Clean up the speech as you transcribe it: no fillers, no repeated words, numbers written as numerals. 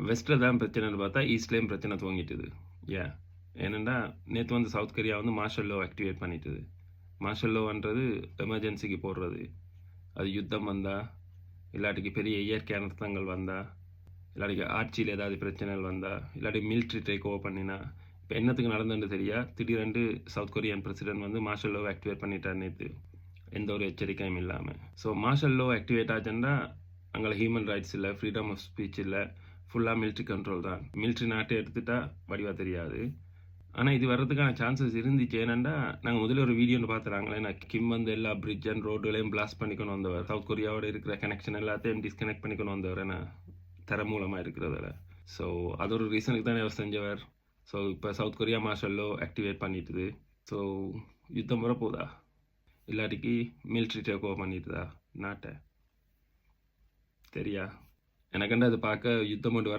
வெஸ்ட்டில் தான் பிரச்சனைன்னு பார்த்தா ஈஸ்ட்லேயும் பிரச்சனை துவங்கிட்டுது. ஏன் ஏனெண்டா நேற்று வந்து சவுத் கொரியா வந்து மார்ஷல் லோ ஆக்டிவேட் பண்ணிட்டுது. மார்ஷல் லோன்றது எமர்ஜென்சிக்கு போடுறது. அது யுத்தம் வந்தால், இல்லாட்டிக்கு பெரிய இயற்கை அனர்த்தங்கள் வந்தால், இல்லாட்டிக்கு ஆட்சியில் ஏதாவது பிரச்சனைகள் வந்தால், இல்லாட்டி மிலிட்ரி டேக் ஓவர் பண்ணினா, இப்போ என்னத்துக்கு நடந்துன்னு தெரியா திடீரென்று சவுத் கொரியன் பிரசிடென்ட் வந்து மார்ஷல் லோ ஆக்டிவேட் பண்ணிட்டார் நேற்று, எந்த ஒரு எச்சரிக்கையும் இல்லாமல். ஸோ மார்ஷல் லோ ஆக்டிவேட் ஆச்சுன்னா அங்கே ஹியூமன் ரைட்ஸ் இல்லை, ஃப்ரீடம் ஆஃப் ஸ்பீச் இல்லை, ஃபுல்லாக மிலிட்ரி கண்ட்ரோல் தான். மிலிட்ரி நாட்டை எடுத்துட்டா வடிவாக தெரியாது. ஆனால் இது வர்றதுக்கான சான்சஸ் இருந்துச்சு. ஏனெண்டா நாங்கள் முதல்ல ஒரு வீடியோன்னு பார்த்துறாங்களே, நான் கிம் வந்து எல்லா பிரிட்ஜ் அண்ட் ரோடுகளையும் பிளாஸ்ட் பண்ணிக்கணும் வந்தவர், சவுத் கொரியாவோட இருக்கிற கனெக்ஷன் எல்லாத்தையும் டிஸ்கனெக்ட் பண்ணிக்கணும் வந்தவர், ஏன்னா தர மூலமாக இருக்கிறதில்ல. ஸோ அது ஒரு ரீசனுக்கு தானே அவர் செஞ்சவர். ஸோ இப்போ South Korea martial law activate பண்ணிட்டுது. ஸோ யுத்தம் வரப்போதா, இல்லாட்டிக்கு மிலிட்ரி டேக் ஓவர் பண்ணிட்டுதா நாட்டை தெரியா. எனக்குண்டா அது பார்க்க யுத்தம் கொண்டு